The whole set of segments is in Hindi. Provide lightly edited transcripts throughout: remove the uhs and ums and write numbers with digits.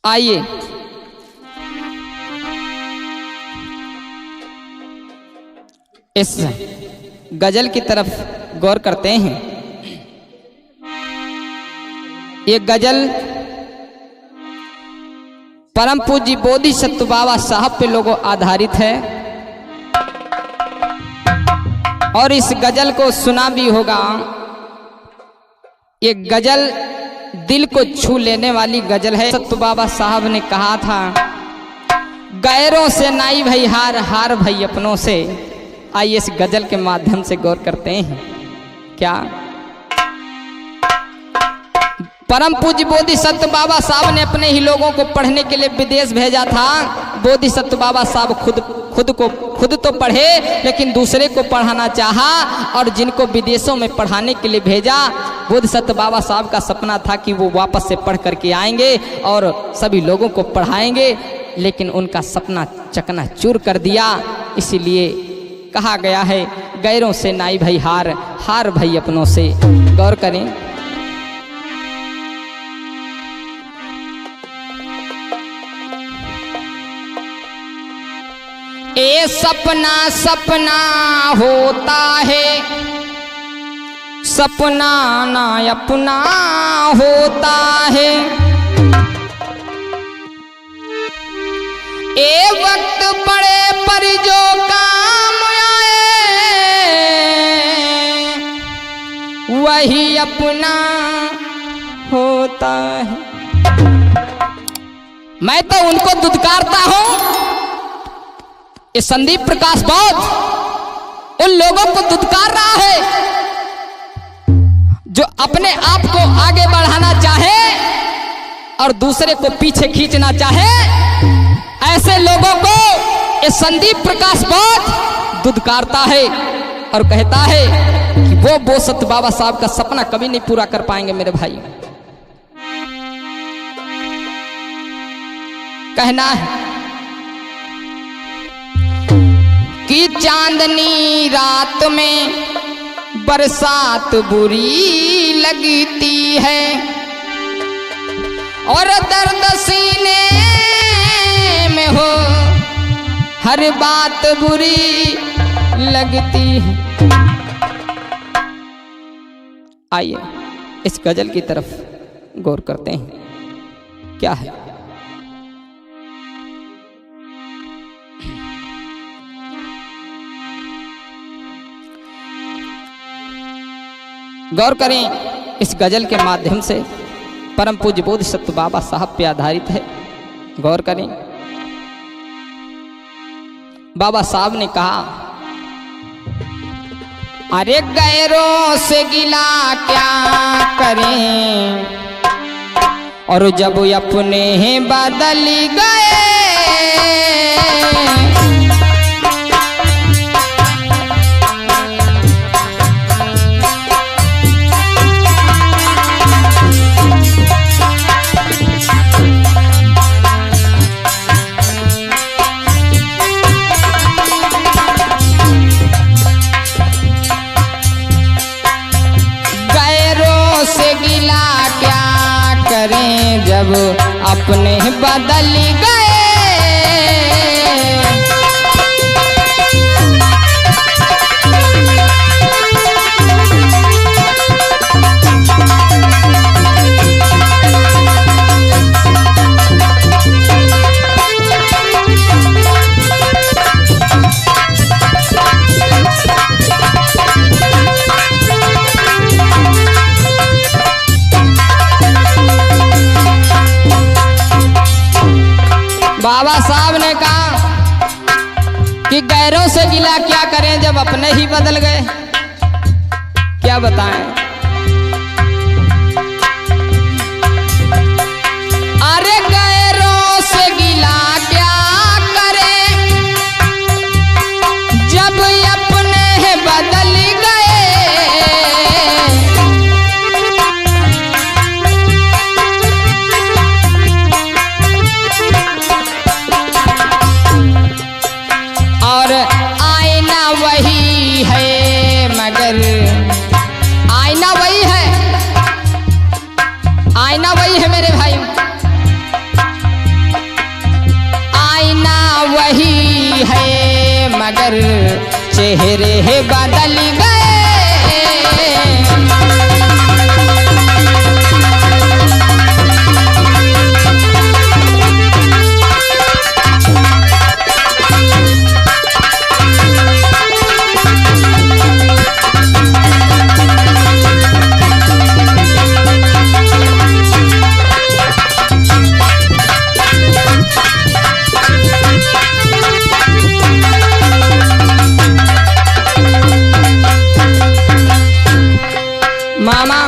आइए इस गजल की तरफ गौर करते हैं। ये गजल परम पूज्य बोधिसत्व बाबा साहब पे लोगों आधारित है और इस गजल को सुना भी होगा। ये गजल दिल को छू लेने वाली गजल है। सत्व बाबा साहब ने कहा था, गैरों से नाई भई हार, हार भई अपनों से। आइए इस गजल के माध्यम से गौर करते हैं। क्या परम पूज्य बोधिसत्व बाबा साहब ने अपने ही लोगों को पढ़ने के लिए विदेश भेजा था। बोधिसत्व बाबा साहब खुद तो पढ़े, लेकिन दूसरे को पढ़ाना चाहा और जिनको विदेशों में पढ़ाने के लिए भेजा, बोधिसत्व बाबा साहब का सपना था कि वो वापस से पढ़ करके आएंगे और सभी लोगों को पढ़ाएंगे, लेकिन उनका सपना चकनाचूर कर दिया। इसीलिए कहा गया है, गैरों से नाई भई हार, हार भई अपनों से। गौर करें, ए सपना सपना होता है, सपना ना अपना होता है। ए वक्त पड़े पर जो काम आए, वही अपना होता है। मैं तो उनको दुत्कारता हूं, ये संदीप प्रकाश बौद्ध उन लोगों को दुत्कार रहा है जो अपने आप को आगे बढ़ाना चाहे और दूसरे को पीछे खींचना चाहे। ऐसे लोगों को ये संदीप प्रकाश बौद्ध दुत्कारता है और कहता है कि वो बोधिसत्व बाबा साहब का सपना कभी नहीं पूरा कर पाएंगे। मेरे भाई, कहना है कि चांदनी रात में बरसात बुरी लगती है और दर्द सीने में हो हर बात बुरी लगती है। आइए इस गजल की तरफ गौर करते हैं। क्या है, गौर करें। इस गजल के माध्यम से परम पूज्य बोधिसत्व बाबा साहब पे आधारित है। गौर करें, बाबा साहब ने कहा, अरे गैरों से गिला क्या करें और जब अपने बदल गए। जब अपने बदल गए। बाबा साहब ने कहा कि गैरों से गिला क्या करें जब अपने ही बदल गए। क्या बताएं, अरे गैरों से गिला क्या करें जब अपने बदल गए। और आईना वही है मगर आईना रहे मगर चेहरे बदल गए। मामा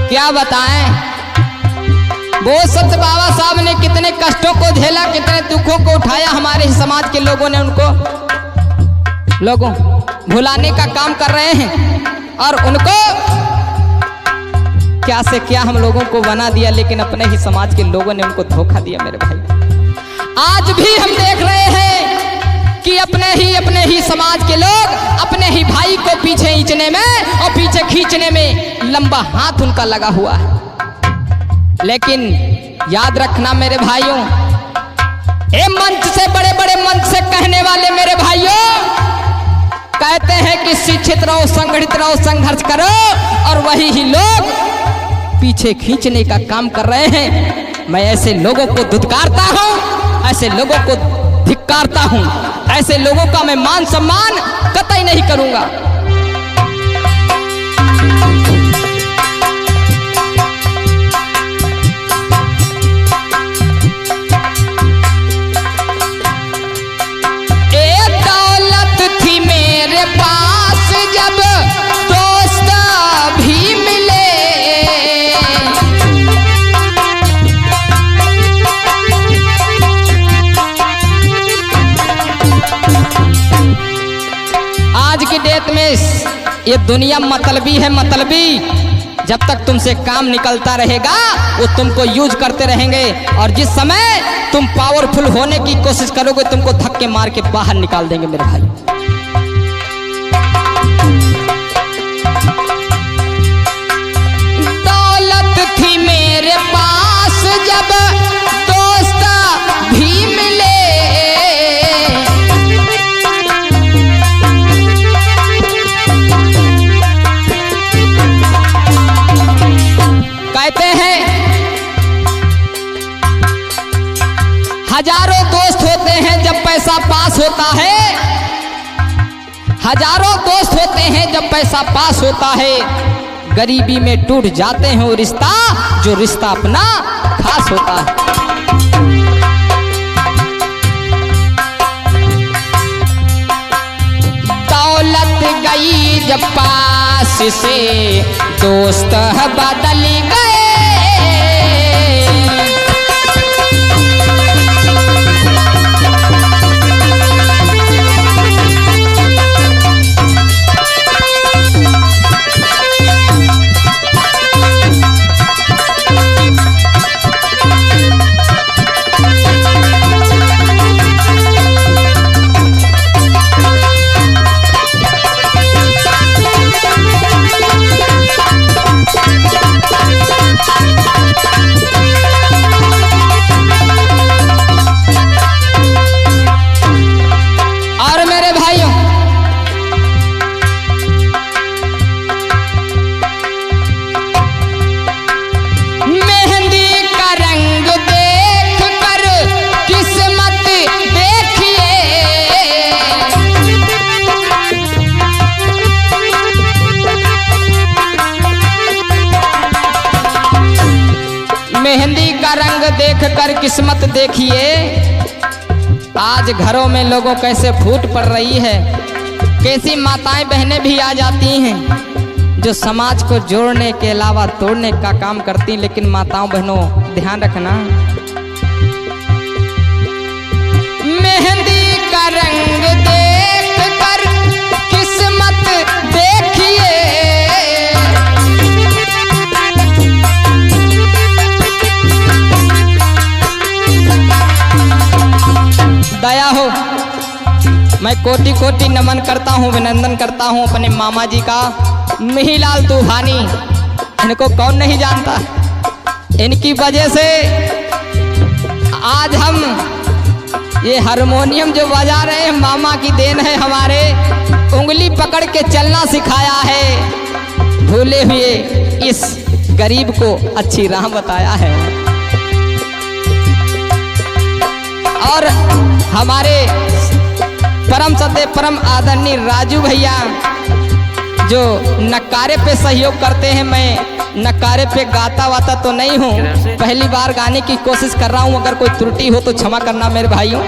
क्या बताएं, वो सत्य बाबा साहब ने कितने कष्टों को झेला, कितने दुखों को उठाया। हमारे समाज के लोगों ने उनको भुलाने का काम कर रहे हैं और उनको क्या से क्या हम लोगों को बना दिया, लेकिन अपने ही समाज के लोगों ने उनको धोखा दिया। मेरे भाई आज भी हम देख रहे हैं कि अपने ही समाज के लोग अपने ही भाई को पीछे खींचने में और पीछे खींचने में लंबा हाथ उनका लगा हुआ है। लेकिन याद रखना मेरे भाइयों, ये मंच से बड़े बड़े मंच से कहने वाले मेरे भाइयों कहते हैं कि शिक्षित रहो, संगठित रहो, संघर्ष करो, और वही ही लोग पीछे खींचने का काम कर रहे हैं। मैं ऐसे लोगों को धुतकारता हूं, ऐसे लोगों को धिक्कारता हूं, ऐसे लोगों का मैं मान सम्मान कतई नहीं करूंगा। एक दौलत थी मेरे पास जब दोस्त भी मिले, आज की डेट में ये दुनिया मतलबी है, मतलबी। जब तक तुमसे काम निकलता रहेगा वो तुमको यूज करते रहेंगे, और जिस समय तुम पावरफुल होने की कोशिश करोगे तुमको धक्के मार के बाहर निकाल देंगे मेरे भाई। दौलत थी मेरे पास जब दोस्त भी मिले, कहते हैं हजारों दोस्त होते हैं जब पैसा पास होता है, हजारों दोस्त होते हैं जब पैसा पास होता है, गरीबी में टूट जाते हैं वो रिश्ता जो रिश्ता अपना खास होता है। दौलत गई जब पास से दोस्त बदल गए, मेहंदी का रंग देखकर किस्मत देखिए, आज घरों में लोगों कैसे फूट पड़ रही है। कैसी माताएं बहनें भी आ जाती हैं जो समाज को जोड़ने के अलावा तोड़ने का काम करती, लेकिन माताओं बहनों ध्यान रखना, मेहंदी का रंग देखकर किस्मत देखिए, दया हो। मैं कोटि कोटि नमन करता हूँ, अभिनंदन करता हूँ अपने मामा जी का, मिहिलाल तूफानी। इनको कौन नहीं जानता, इनकी वजह से आज हम ये हारमोनियम जो बजा रहे हैं मामा की देन है हमारे, उंगली पकड़ के चलना सिखाया है, भूले हुए इस गरीब को अच्छी राह बताया है। और हमारे परम सत्य परम आदरणीय राजू भैया जो नक्कारे पे सहयोग करते हैं, मैं नक्कारे पे गाता वाता तो नहीं हूँ, पहली बार गाने की कोशिश कर रहा हूँ, अगर कोई त्रुटि हो तो क्षमा करना मेरे भाइयों।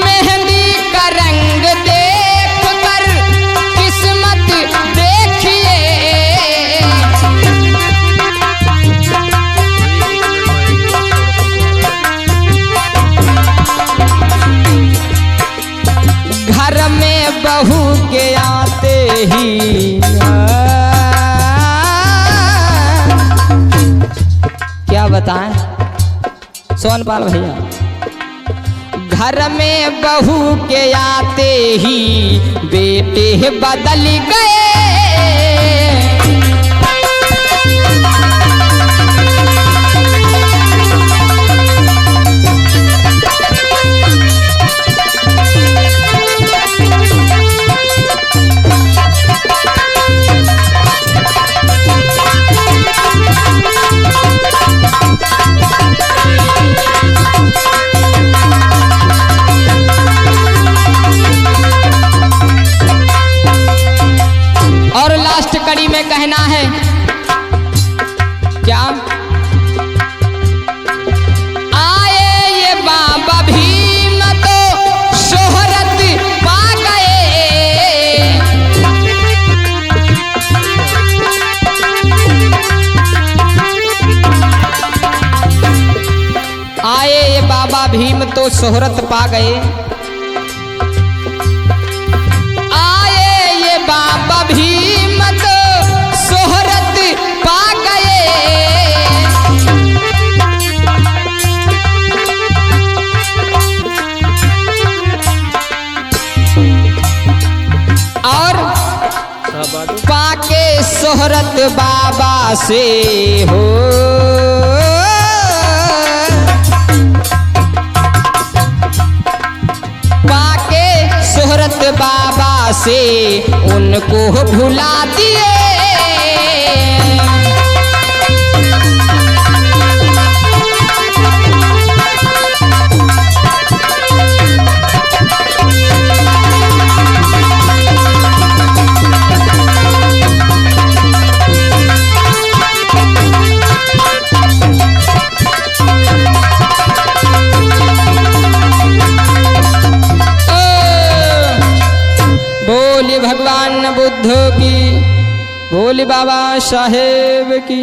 मेहंदी का रंग देख कर किस्मत देखिए, घर में बहू के आते ही क्या बताएं सोनपाल भैया, घर में बहू के आते ही बेटे बदल गए, और लास्ट कड़ी में कहना है क्या, आए ये बाबा भीम तो शोहरत पा गए, आए ये बाबा भीम तो शोहरत पा गए, बाबा भीम तो शोहरत पा गए, और पाके शोहरत बाबा से हो, पाके शोहरत बाबा से उनको भुला दिए, बोले भगवान बुद्ध की, बोले बाबा साहेब की।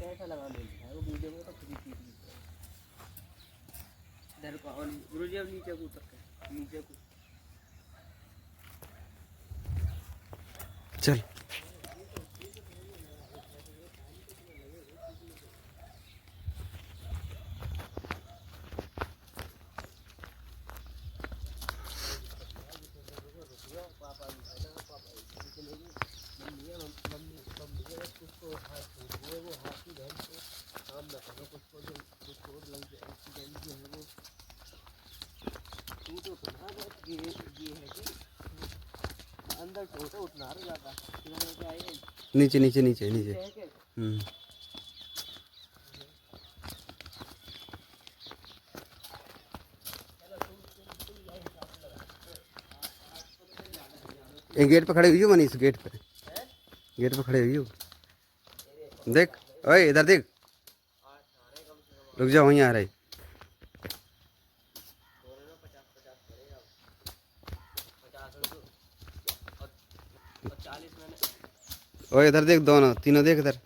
कैसा लगा वो वीडियो में तो खुद ही इधर को और गुरुजी अब नीचे को उतर के नीचे को चल अंदर छोटे उठना रह जाता नीचे नीचे नीचे नीचे ये गेट पे खड़े हुई हो मनीष, गेट पे खड़े हुई हो। देख, ओए इधर देख, रुक जा, वहीं आ रहा है। ओए इधर देख, दोनों तीनों देख इधर।